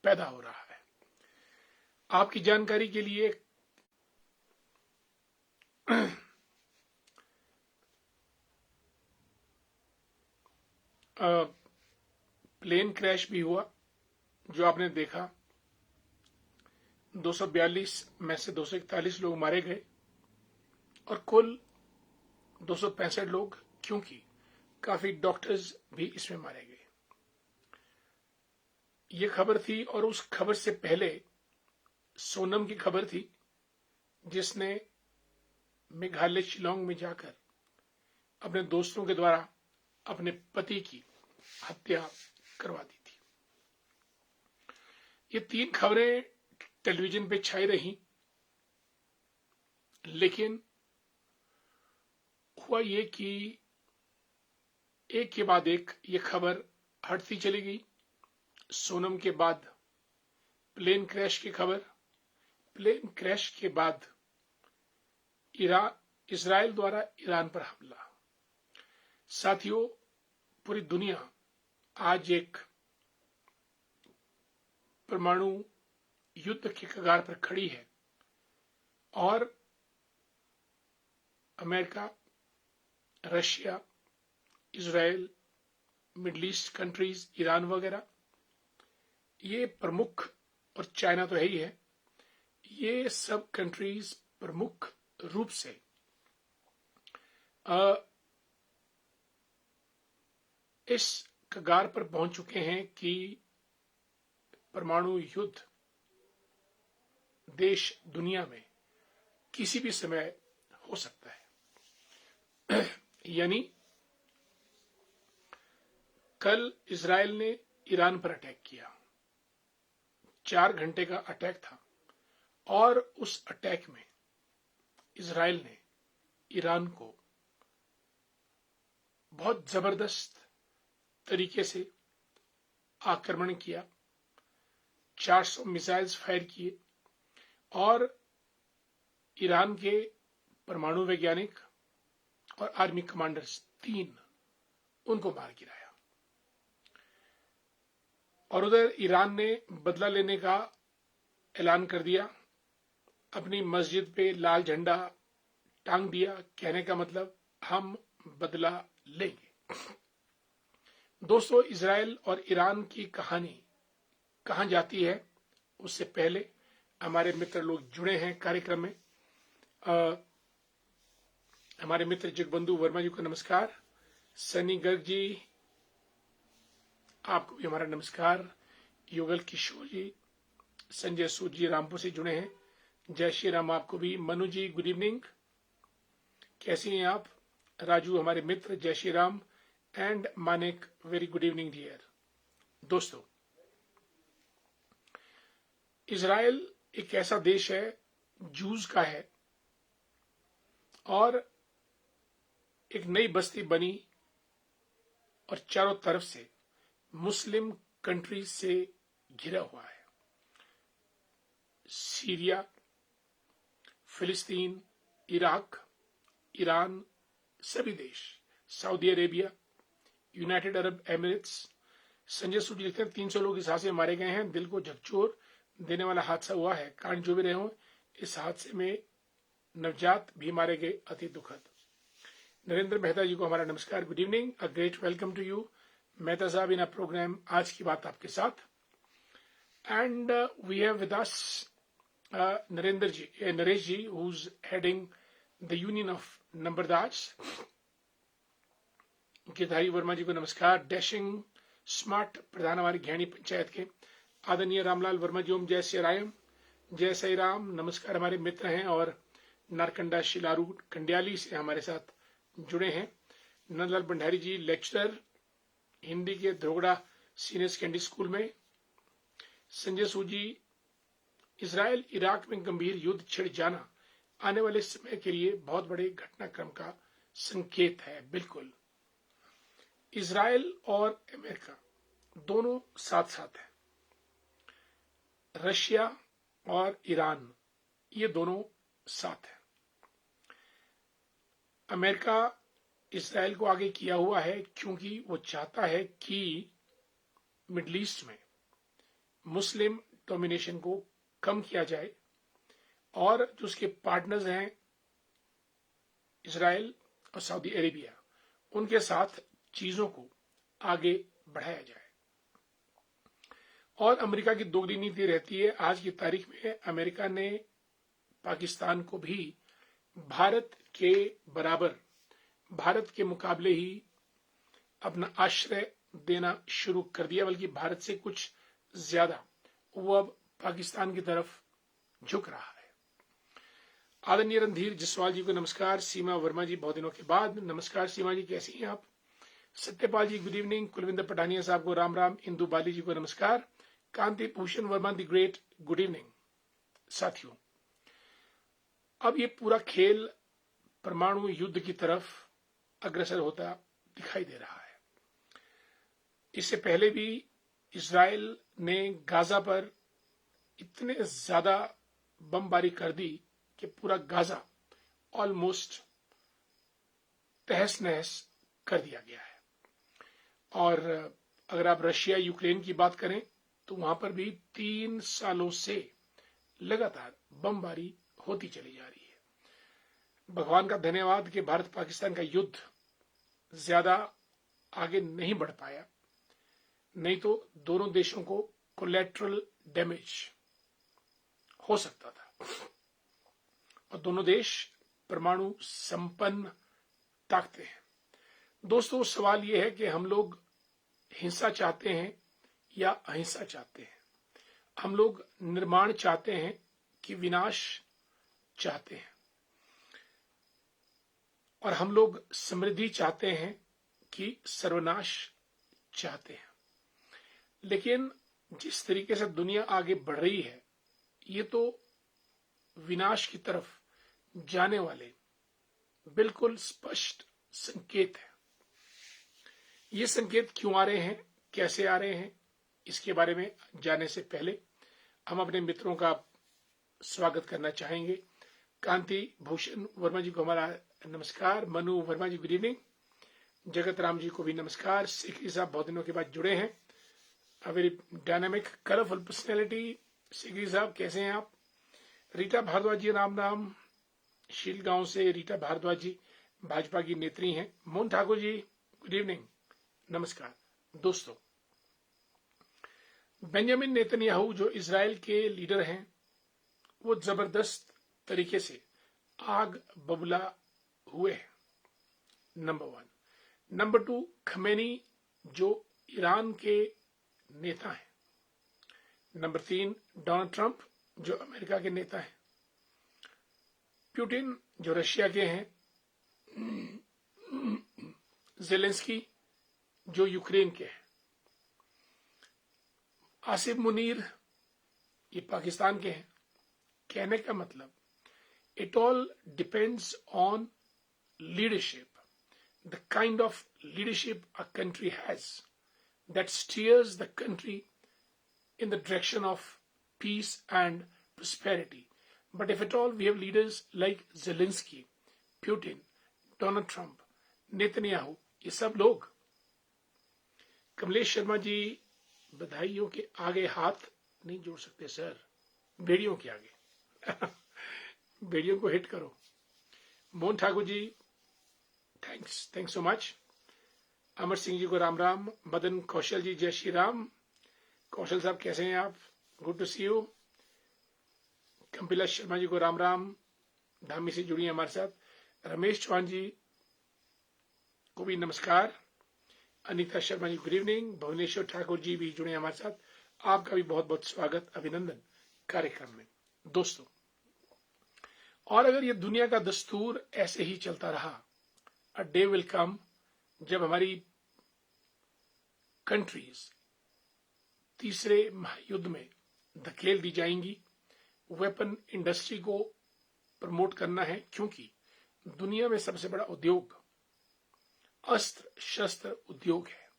पैदा हो रहा है। आपकी जानकारी के लिए प्लेन क्रैश भी हुआ जो आपने देखा। 242 में से 241 लोग मारे गए और कुल 265 लोग, क्योंकि काफी डॉक्टर्स भी इसमें मारे गए। ये खबर थी और उस खबर से पहले सोनम की खबर थी, जिसने मेघालय शिलोंग में जाकर अपने दोस्तों के द्वारा अपने पति की हत्या करवा दी थी। ये 3 खबरें टेलीविजन पे छाई रही, लेकिन हुआ ये कि एक के बाद एक ये खबर हटती चली गई। सोनम के बाद प्लेन क्रैश की खबर, प्लेन क्रैश के बाद इजराइल द्वारा ईरान पर हमला। साथियों, पूरी दुनिया आज एक परमाणु युद्ध के कगार पर खड़ी है और America, Russia, Israel, middle east countries, Iran वगैरह, ये प्रमुख, और चाइना तो है ही है, ये सब कंट्रीज प्रमुख रूप से इस कगार पर पहुंच चुके हैं कि परमाणु युद्ध देश दुनिया में किसी भी समय हो सकता है। यानी कल इजराइल ने ईरान पर अटैक किया, 4 घंटे का अटैक था और उस अटैक में इजराइल ने ईरान को बहुत जबरदस्त तरीके से आक्रमण किया, 400 मिसाइल्स फायर किए और ईरान के परमाणु वैज्ञानिक और आर्मी कमांडर्स 3 उनको मार गिराया। और उधर ईरान ने बदला लेने का ऐलान कर दिया, अपनी मस्जिद पे लाल झंडा टांग दिया, कहने का मतलब हम बदला लेंगे। दोस्तों, इजराइल और ईरान की कहानी कहां जाती है उससे पहले हमारे मित्र लोग जुड़े हैं कार्यक्रम में। हमारे मित्र जगबंधु वर्मा जी को नमस्कार, सनी गर्ग जी आपको भी हमारा नमस्कार, युगल किशोर जी, संजय सूद जी रामपुर से जुड़े हैं, जय श्री राम आपको भी, मनु जी गुड इवनिंग, कैसी हैं आप, राजू हमारे मित्र, Jai Shri Ram, and Manik very good evening dear. दोस्तों, इजराइल एक ऐसा देश है, जूस का है, और एक नई बस्ती बनी और चारों तरफ से मुस्लिम कंट्रीज से घिरा हुआ है। सीरिया, फिलिस्तीन, इराक, ईरान, सभी देश, Saudi Arabia, United Arab Emirates. Sanjay Sood लिखते हैं 300 लोग इस हादसे में मारे गए हैं, दिल को झकझोर देने वाला हादसा हुआ है, कारण जो भी रहे हों, इस हादसे में नवजात भी मारे गए, अति दुखद। नरेंद्र मेहता जी को हमारा नमस्कार, good evening, a great welcome to you Mehta साहब इन अ प्रोग्राम आज की बात आपके साथ। And we have with us Naresh ji who is heading the union of numberdars. Girdhari Verma ji को नमस्कार, डैशिंग स्मार्ट प्रधान हमारी घैणी पंचायत के, आदरणीय रामलाल वर्मा जी ओम जय श्री राम, जय श्री राम, नमस्कार। हमारे मित्र हैं और नारकंडा शिलारू कंडियाली से हमारे साथ जुड़े हैं। नंदलाल भंडारी जी लेक्चरर हिंदी के धोगड़ा सीनियर सेकेंडरी स्कूल में। संजय सूद जी, इजराइल इराक में गंभीर युद्ध छिड़ जाना आने वाले समय के लिए बहुत बड़े घटनाक्रम का संकेत है। बिल्कुल, इजराइल और अमेरिका दोनों साथ साथ है, रशिया और ईरान ये दोनों साथ है। अमेरिका इजराइल को आगे किया हुआ है क्योंकि वो चाहता है कि मिडिल ईस्ट में मुस्लिम डोमिनेशन को कम किया जाए और जो उसके पार्टनर्स हैं इजराइल और सऊदी अरेबिया, उनके साथ चीजों को आगे बढ़ाया जाए। और अमेरिका की दोगली नीति रहती है। आज की तारीख में अमेरिका ने पाकिस्तान को भी भारत के बराबर, भारत के मुकाबले ही अपना आश्रय देना शुरू कर दिया, बल्कि भारत से कुछ ज्यादा वो अब पाकिस्तान की तरफ झुक रहा है। आदरणीय रणधीर जसवाल जी को नमस्कार। सीमा वर्मा जी बहुत दिनों के बाद, नमस्कार सीमा जी, कैसी हैं आप? Satyapal ji good evening. कुलविंदर पठानिया साहब को राम राम। इंदु बाली जी को नमस्कार। Kanti Bhushan Verma the great good evening. साथियों, अब ये पूरा खेल परमाणु युद्ध की तरफ अग्रसर होता दिखाई दे रहा है। इससे पहले भी इजराइल ने गाजा पर इतने ज्यादा बमबारी कर दी कि पूरा गाजा ऑलमोस्ट तहस नहस कर दिया गया है। और अगर आप रशिया यूक्रेन की बात करें तो वहां पर भी 3 सालों से लगातार बमबारी होती चली जा रही है। भगवान का धन्यवाद कि भारत पाकिस्तान का युद्ध ज्यादा आगे नहीं बढ़ पाया, नहीं तो दोनों देशों को कोलैटरल डैमेज हो सकता था और दोनों देश परमाणु संपन्न ताकतें हैं। दोस्तों, सवाल यह है कि हम लोग हिंसा चाहते हैं या अहिंसा चाहते हैं? हम लोग निर्माण चाहते हैं कि विनाश चाहते हैं? और हम लोग समृद्धि चाहते हैं कि सर्वनाश चाहते हैं? लेकिन जिस तरीके से दुनिया आगे बढ़ रही है, ये तो विनाश की तरफ जाने वाले बिल्कुल स्पष्ट संकेत है। ये संकेत क्यों आ रहे हैं, कैसे आ रहे हैं, इसके बारे में जानने से पहले हम अपने मित्रों का स्वागत करना चाहेंगे। कांति भूषण वर्मा जी को हमारा नमस्कार। मनु वर्मा जी गुड इवनिंग। जगत राम जी को भी नमस्कार। सिखी साहब बहुत दिनों के बाद जुड़े हैं। A very dynamic colourful personality. सिखी साहब कैसे हैं आप? रीटा भारद्वाज जी राम राम। शीलगांव से रीटा भारद्वाज जी भाजपा की नेत्री हैं। मोहन ठाकुर जी गुड इवनिंग, नमस्कार। दोस्तों, बेंजामिन नेतन्याहू जो इजराइल के लीडर हैं, वो जबरदस्त तरीके से आग बबूला हुए हैं, नंबर 1। नंबर 2, खमेनी जो ईरान के नेता हैं। नंबर 3, डोनाल्ड ट्रंप जो अमेरिका के नेता हैं। पुतिन जो रशिया के हैं। जेलेंस्की जो यूक्रेन के हैं। आसिफ मुनीर ये पाकिस्तान के हैं। कहने का मतलब, it all depends on leadership, the kind of leadership a country has that steers the country in the direction of peace and prosperity. But if at all we have leaders like Zelensky, Putin, Donald Trump, Netanyahu, ये सब लोग, कमलेश शर्मा जी बधाइयों के आगे हाथ नहीं जोड़ सकते sir, भेड़ियों के आगे। भेड़ियों को हिट करो। Mohan Thakur ji thanks so much. Amar Singh ji को राम राम। मदन कौशल जी जय श्री राम। कौशल साहब कैसे हैं आप? Good to see you. Kampila Sharma ji को राम राम, धामी से जुड़ी हैं हमारे साथ। रमेश चौहान जी को भी नमस्कार। Anita Sharma ji good evening. भुवनेश्वर ठाकुर जी भी जुड़े हैं हमारे साथ। आपका भी बहुत बहुत स्वागत, अभिनंदन कार्यक्रम में। दोस्तों, और अगर ये दुनिया का दस्तूर ऐसे ही चलता रहा, अ डे विल कम जब हमारी कंट्रीज तीसरे महायुद्ध में धकेल दी जाएंगी। वेपन इंडस्ट्री को प्रमोट करना है, क्योंकि दुनिया में सबसे बड़ा उद्योग अस्त्र शस्त्र उद्योग है।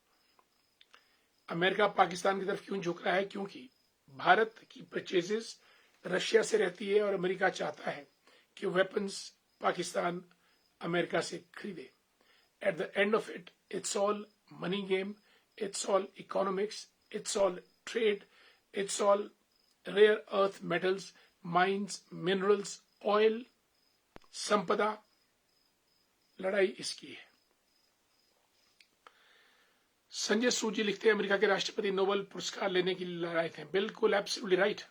अमेरिका पाकिस्तान की तरफ क्यों झुक रहा है? क्योंकि भारत की परचेजेस रशिया से रहती है और अमेरिका चाहता है कि वेपन्स पाकिस्तान अमेरिका से खरीदे। At the end of it, it's all money game, it's all economics, it's all trade, It's all rare earth metals, mines, minerals, oil, संपदा, लड़ाई इसकी है। संजय सूद जी लिखते हैं अमेरिका के राष्ट्रपति नोबेल पुरस्कार लेने के लिए लड़ाए थे। बिल्कुल एब्सोल्युटली राइट,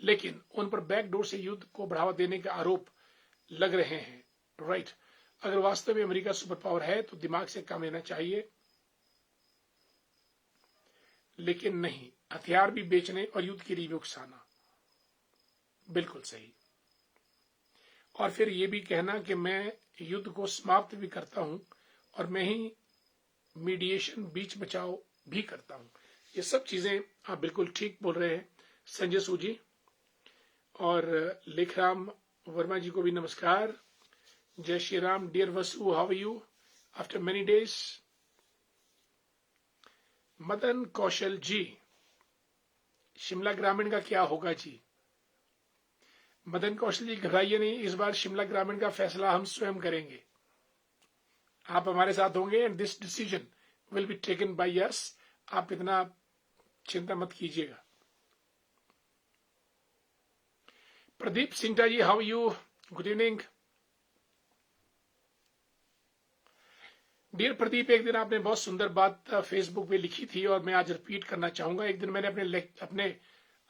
लेकिन उन पर बैकडोर से युद्ध को बढ़ावा देने के आरोप लग रहे हैं। राइट, अगर वास्तव में अमेरिका सुपर पावर है तो दिमाग से काम लेना चाहिए, लेकिन नहीं हथियार भी बेचने और युद्ध के लिए भी उकसाना। बिल्कुल सही। और फिर ये भी कहना कि मैं युद्ध को समाप्त भी करता हूं और मैं ही मीडिएशन, बीच बचाव भी करता हूं। ये सब चीजें आप बिल्कुल ठीक बोल रहे हैं संजय सूद जी। और लेखराम वर्मा जी को भी नमस्कार। जय Shri Ram. Dear Vasu, how are you after many days. Madan Kaushal ji, Shimla ग्रामीण का क्या होगा जी। मदन कौशल जी घबराइए नहीं, इस बार शिमला ग्रामीण का फैसला हम स्वयं करेंगे। आप हमारे साथ होंगे and this decision will be taken by us. आप इतना चिंता मत कीजिएगा। Pradeep Sinta ji, how you, good evening. Dear Pradeep, एक दिन आपने बहुत सुंदर बात फेसबुक पे लिखी थी और मैं आज रिपीट करना चाहूंगा। एक दिन मैंने अपने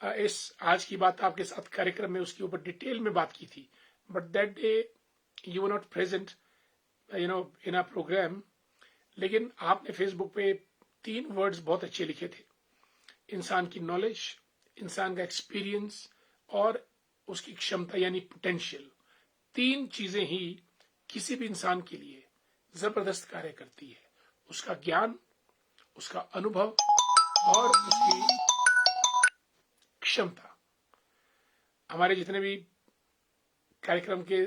इस आज की बात आपके साथ कार्यक्रम में उसके ऊपर डिटेल में बात की थी, but that day you were not present in a programme. लेकिन आपने फेसबुक पे 3 वर्ड्स बहुत अच्छे लिखे थे। इंसान की नॉलेज, इंसान का एक्सपीरियंस और उसकी क्षमता यानी पोटेंशियल। 3 चीजें ही किसी भी इंसान के लिए जबरदस्त कार्य करती है। उसका ज्ञान, उसका अनुभव और उसकी क्षमता। हमारे जितने भी कार्यक्रम के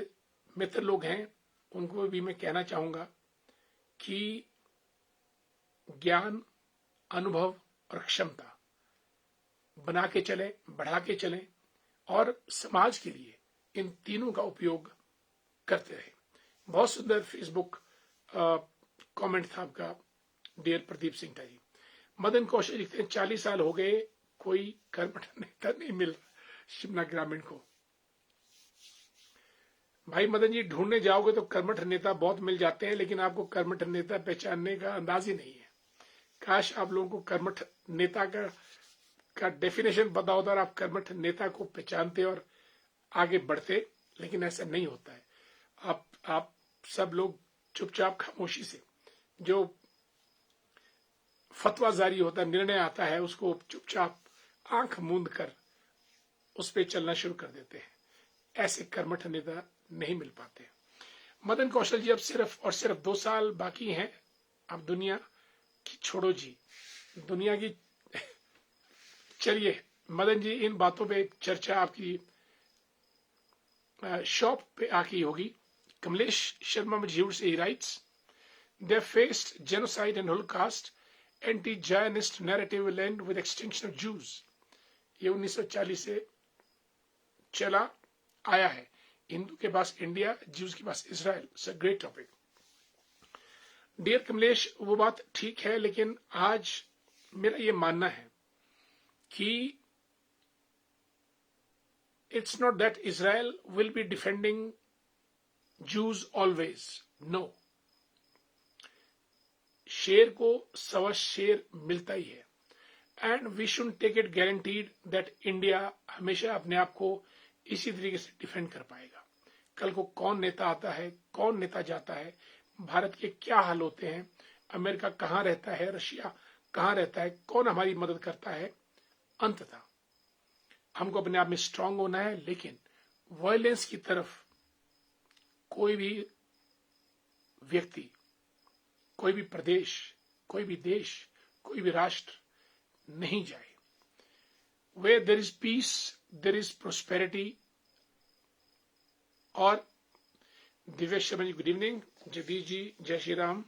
मित्र लोग हैं उनको भी मैं कहना चाहूंगा कि ज्ञान, अनुभव और क्षमता बना के चले, बढ़ा के चले और समाज के लिए इन तीनों का उपयोग करते रहे। बहुत सुंदर फेसबुक कमेंट था आपका डियर प्रदीप सिंह जी। मदन कौशल लिखते हैं 40 साल हो गए, कोई कर्मठ नेता नहीं मिल शिमला ग्रामीण को। भाई मदन जी, ढूंढने जाओगे तो कर्मठ नेता बहुत मिल जाते हैं, लेकिन आपको कर्मठ नेता पहचानने का अंदाज ही नहीं है। काश आप लोगों को कर्मठ नेता का डेफिनेशन पता होता और आप कर्मठ नेता को पहचानते और आगे बढ़ते, लेकिन ऐसा नहीं होता है। आप सब लोग चुपचाप खामोशी से जो फतवा जारी होता है, निर्णय आता है, उसको चुपचाप आंख मूंद कर उस पर चलना शुरू कर देते हैं। ऐसे कर्मठ नेता नहीं मिल पाते। मदन कौशल जी, अब सिर्फ और सिर्फ 2 साल बाकी हैं। अब दुनिया की छोड़ो जी, दुनिया की चलिए मदन जी, इन बातों पे चर्चा आपकी शॉप पे आकी होगी। कमलेश शर्मा मजहूर से ही rights, they faced genocide and Holocaust, anti-Zionist narrative will and with extinction of juice. ये 1940 से चला आया है। हिंदू के पास इंडिया, ज्यूज के पास Israel. It's a great topic. Dear Kamlesh, वो बात ठीक है, लेकिन आज मेरा ये मानना है कि it's not that Israel will be defending Jews always. No. शेर को सवा शेर मिलता ही है and we should take it guaranteed that India हमेशा अपने आप को इसी तरीके से डिफेंड कर पाएगा। कल को कौन नेता आता है, कौन नेता जाता है, भारत के क्या हाल होते हैं, अमेरिका कहाँ रहता है, रशिया कहाँ रहता है, कौन हमारी मदद करता है, अंततः हमको अपने आप में स्ट्रांग होना है। लेकिन वायलेंस की तरफ कोई भी व्यक्ति, कोई भी प्रदेश, कोई भी देश, कोई भी राष्ट्र नहीं जाए। Where there is peace, there is prosperity। और दिव्य शर्मा जी, गुड इवनिंग। जगदीश जी, जय श्री राम,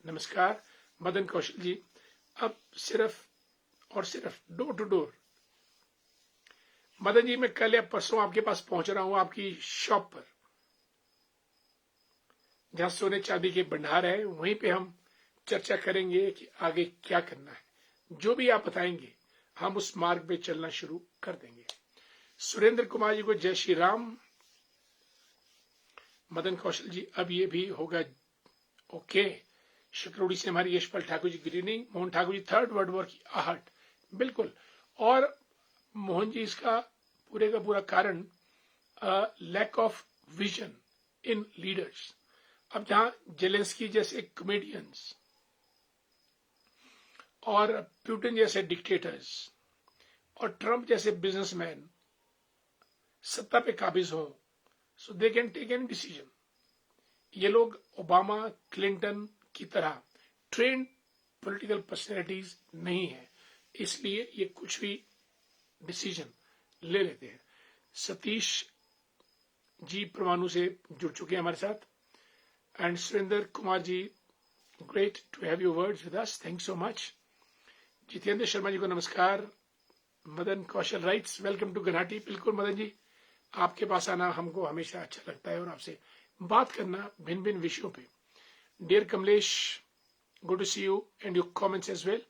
नमस्कार। मदन कौशल जी, अब सिर्फ और सिर्फ door to door. Madan ji, मैं कल या परसों आपके पास पहुंच रहा हूं, आपकी शॉप पर, जहां सोने चांदी के भंडार है, वहीं पे हम चर्चा करेंगे कि आगे क्या करना है। जो भी आप बताएंगे हम उस मार्ग पे चलना शुरू कर देंगे। सुरेंद्र कुमार जी को जय श्री राम। मदन कौशल जी अब ये भी होगा ओके। शुक्रोड़ी से हमारी Yashpal Thakur ji good evening. Mohan Thakur ji third world war की आहट, बिल्कुल। और मोहन जी इसका पूरे का पूरा कारण lack of vision in leaders. अब जहां जेलेंस्की जैसे कॉमेडियंस और पुतिन जैसे डिक्टेटर्स और ट्रंप जैसे बिजनेसमैन सत्ता पे काबिज हों, so they can take any decision. ये लोग ओबामा, क्लिंटन की तरह ट्रेंड पॉलिटिकल पर्सनैलिटीज नहीं है, इसलिए ये कुछ भी डिसीजन ले लेते हैं। सतीश जी परमाणु से जुड़ चुके हैं हमारे साथ। And Surendra Kumar ji, great to have your words with us, thank so much. Jitendra Sharma ji को नमस्कार। Madan Kaushal writes, welcome to गनाटी। बिल्कुल मदन जी, आपके पास आना हमको हमेशा अच्छा लगता है और आपसे बात करना भिन्न भिन्न विषयों पे। Dear Kamlesh, good to see you and your comments as well.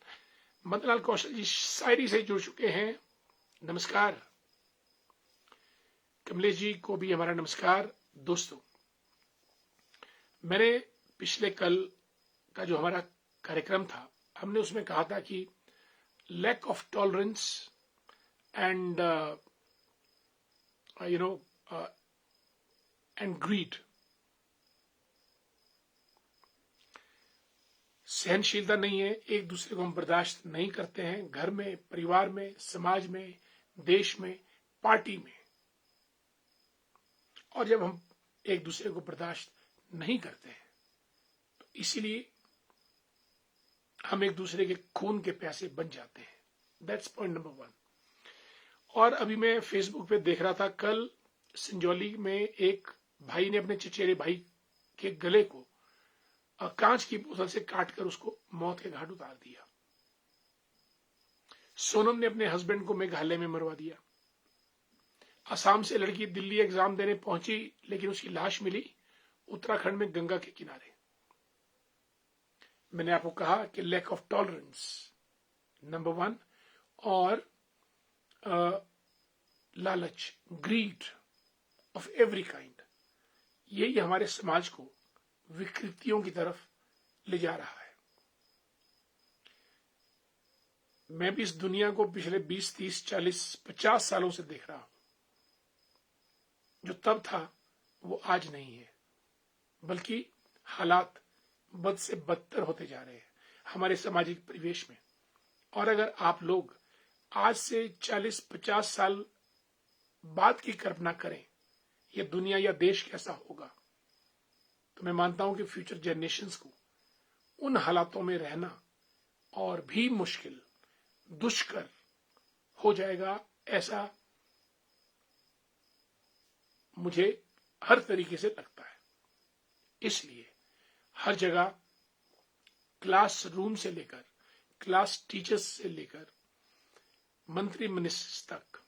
Madanlal Kaushal ji शायरी से जुड़ चुके हैं, नमस्कार। कमलेश जी को भी हमारा नमस्कार। दोस्तों, मैंने पिछले कल का जो हमारा कार्यक्रम था, हमने उसमें कहा था कि lack of tolerance and and greed, सहनशीलता नहीं है, एक दूसरे को हम बर्दाश्त नहीं करते हैं, घर में, परिवार में, समाज में, देश में, पार्टी में। और जब हम एक दूसरे को बर्दाश्त नहीं करते हैं तो इसीलिए हम एक दूसरे के खून के प्यासे बन जाते हैं। That's point number 1। और अभी मैं फेसबुक पे देख रहा था, कल संजौली में एक भाई ने अपने चचेरे भाई के गले को कांच की बोतल से काटकर उसको मौत के घाट उतार दिया। सोनम ने अपने हस्बैंड को मेघालय में मरवा दिया। असम से लड़की दिल्ली एग्जाम देने पहुंची, लेकिन उसकी लाश मिली उत्तराखंड में गंगा के किनारे। मैंने आपको कहा कि लैक ऑफ टॉलरेंस नंबर 1, और लालच, ग्रीड ऑफ एवरी काइंड, यही हमारे समाज को विकृतियों की तरफ ले जा रहा है। मैं भी इस दुनिया को पिछले 20, 30, 40, 50 सालों से देख रहा हूं। जो तब था वो आज नहीं है, बल्कि हालात बद से बदतर होते जा रहे हैं हमारे सामाजिक परिवेश में। और अगर आप लोग आज से 40-50 साल बाद की कल्पना करें ये दुनिया या देश कैसा होगा, तो मैं मानता हूं कि फ्यूचर जनरेशंस को उन हालातों में रहना और भी मुश्किल, दुष्कर हो जाएगा, ऐसा मुझे हर तरीके से लगता है। इसलिए हर जगह क्लास रूम से लेकर, क्लास टीचर्स से लेकर, मंत्री मिनिस्टर्स तक,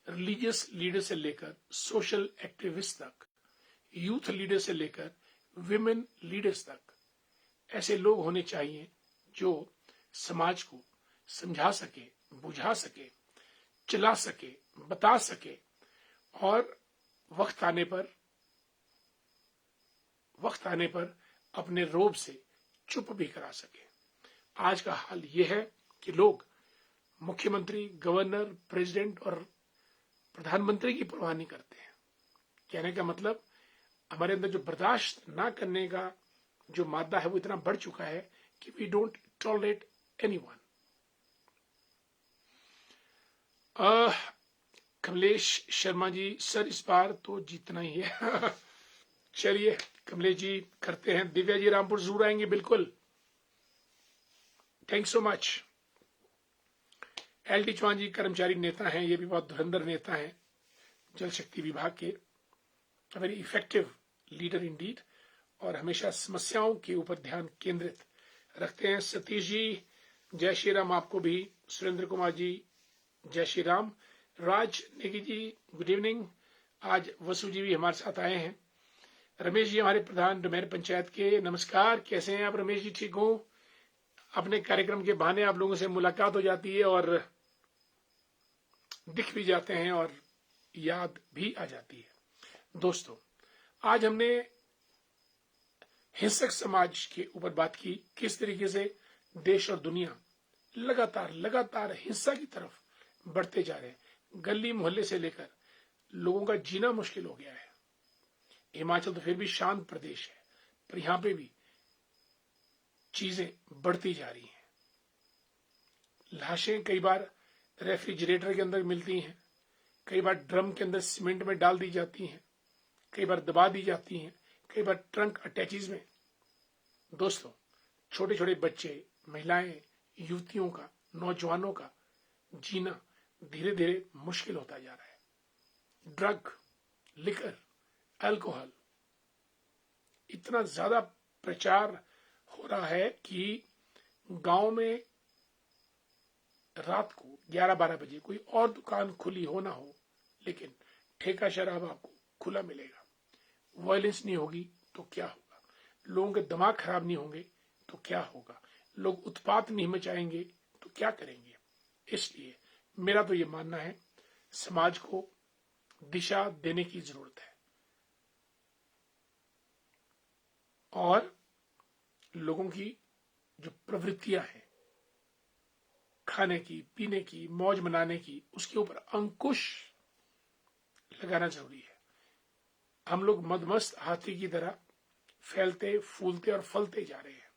रिलीजियस लीडर से लेकर सोशल एक्टिविस्ट तक, यूथ लीडर से लेकर विमेन लीडर्स तक, ऐसे लोग होने चाहिए जो समाज को समझा सके, बुझा सके, चला सके, बता सके और वक्त आने पर अपने रोब से चुप भी करा सके। आज का हाल यह है कि लोग मुख्यमंत्री, गवर्नर, प्रेसिडेंट और प्रधानमंत्री की परवाह नहीं करते हैं। कहने का मतलब, हमारे अंदर जो बर्दाश्त ना करने का जो मादा है वो इतना बढ़ चुका है कि we don't tolerate anyone. Kamlesh Sharma ji, sir इस बार तो जीतना ही है। चलिए कमलेश जी करते हैं। दिव्या जी रामपुर जरूर आएंगे, बिल्कुल, थैंक सो मच। एल.टी. चौहान जी कर्मचारी नेता हैं, ये भी बहुत धुरंधर नेता हैं जल शक्ति विभाग के, वेरी इफेक्टिव लीडर इंडीड, और हमेशा समस्याओं के ऊपर ध्यान केंद्रित रखते हैं। सतीश जी जय श्री राम आपको भी। सुरेंद्र कुमार जी जय श्री राम। राज नेगी जी गुड इवनिंग। आज वसु जी भी हमारे साथ आए हैं। रमेश जी हमारे प्रधान डुमेर पंचायत के, नमस्कार, कैसे हैं आप रमेश जी? ठीक हो? अपने कार्यक्रम के बहाने आप लोगों से मुलाकात हो जाती है और दिख भी जाते हैं और याद भी आ जाती है। दोस्तों, आज हमने हिंसक समाज के ऊपर बात की, किस तरीके से देश और दुनिया लगातार हिंसा की तरफ बढ़ते जा रहे हैं। गली मोहल्ले से लेकर लोगों का जीना मुश्किल हो गया है। हिमाचल तो फिर भी शांत प्रदेश है, पर यहां पे भी चीजें बढ़ती जा रही हैं। लाशें कई बार रेफ्रिजरेटर के अंदर मिलती हैं, कई बार ड्रम के अंदर सीमेंट में डाल दी जाती हैं, कई बार दबा दी जाती हैं, कई बार ट्रंक अटैचीज में। दोस्तों, छोटे छोटे बच्चे, महिलाएं, युवतियों का, नौजवानों का जीना धीरे धीरे मुश्किल होता जा रहा है। ड्रग, लिकर, अल्कोहल इतना ज्यादा प्रचार हो रहा है कि गांव में रात को 11-12 बजे कोई और दुकान खुली हो ना हो, लेकिन ठेका शराब आपको खुला मिलेगा। वायलेंस नहीं होगी तो क्या होगा, लोगों के दिमाग खराब नहीं होंगे तो क्या होगा, लोग उत्पात नहीं मचाएंगे तो क्या करेंगे। इसलिए मेरा तो ये मानना है, समाज को दिशा देने की जरूरत है और लोगों की जो प्रवृत्तियां हैं, खाने की, पीने की, मौज मनाने की, उसके ऊपर अंकुश लगाना जरूरी है। हम लोग मदमस्त हाथी की तरह फैलते, फूलते और फलते जा रहे हैं,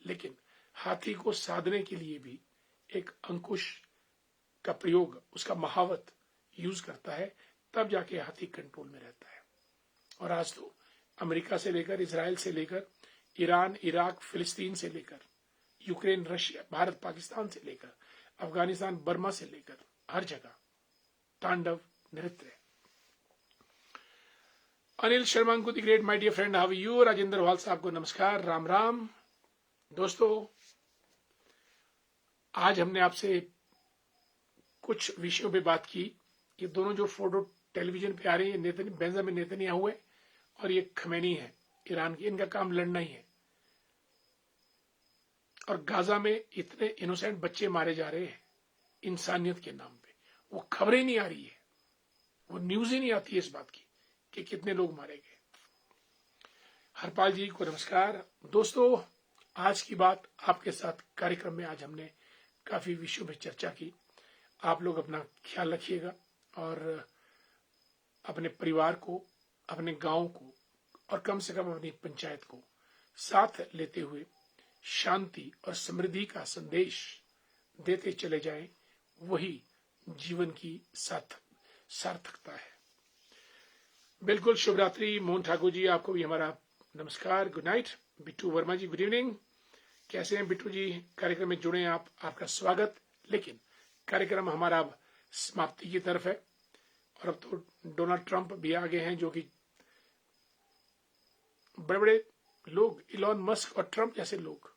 लेकिन हाथी को साधने के लिए भी एक अंकुश का प्रयोग, उसका महावत यूज करता है, तब जाके हाथी कंट्रोल में रहता है। और आज तो अमेरिका से लेकर, इजराइल से लेकर, ईरान, इराक, फिलिस्तीन से लेकर, यूक्रेन, रशिया, भारत, पाकिस्तान से लेकर, अफगानिस्तान, बर्मा से लेकर हर जगह तांडव नृत्य है। अनिल शर्मा को the great my dear friend, how you? Rajendra Wal साहब को नमस्कार, राम राम। दोस्तों, आज हमने आपसे कुछ विषयों पे बात की। ये दोनों जो फोटो टेलीविजन पे आ रही है, बेंजामिन नेतन्याहू है और ये खमेनी है ईरान की। इनका काम लड़ना ही है। और गाजा में इतने इनोसेंट बच्चे मारे जा रहे हैं इंसानियत के नाम पे, वो खबरें नहीं आ रही है, वो न्यूज ही नहीं आती है इस बात की कि कितने लोग मारे गए। हरपाल जी को नमस्कार। दोस्तों, आज की बात आपके साथ कार्यक्रम में आज हमने काफी विषयों पर चर्चा की। आप लोग अपना ख्याल रखिएगा और अपने परिवार को, अपने गांव को और कम से कम अपनी पंचायत को साथ लेते हुए शांति और समृद्धि का संदेश देते चले जाएं। वही जीवन की सार्थकता है। बिल्कुल। शुभ रात्रि। मोहन ठाकुर जी, आपको भी हमारा नमस्कार, गुड नाइट। बिट्टू वर्मा जी, गुड इवनिंग। कैसे हैं बिट्टू जी? कार्यक्रम में जुड़े आप, आपका स्वागत। लेकिन कार्यक्रम हमारा अब समाप्ति की तरफ है और अब तो डोनाल्ड ट्रंप भी आ गए हैं, जो कि बड़े बड़े लोग, इलॉन मस्क और ट्रंप जैसे लोग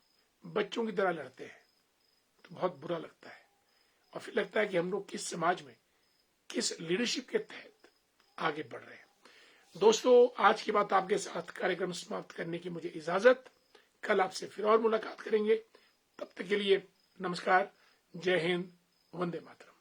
बच्चों की तरह लड़ते हैं, तो बहुत बुरा लगता है। और फिर लगता है कि हम लोग किस समाज में, किस लीडरशिप के तहत आगे बढ़ रहे हैं। दोस्तों, आज की बात आपके साथ कार्यक्रम समाप्त करने की मुझे इजाजत। कल आपसे फिर और मुलाकात करेंगे। तब तक के लिए नमस्कार, जय हिंद, वंदे मातरम।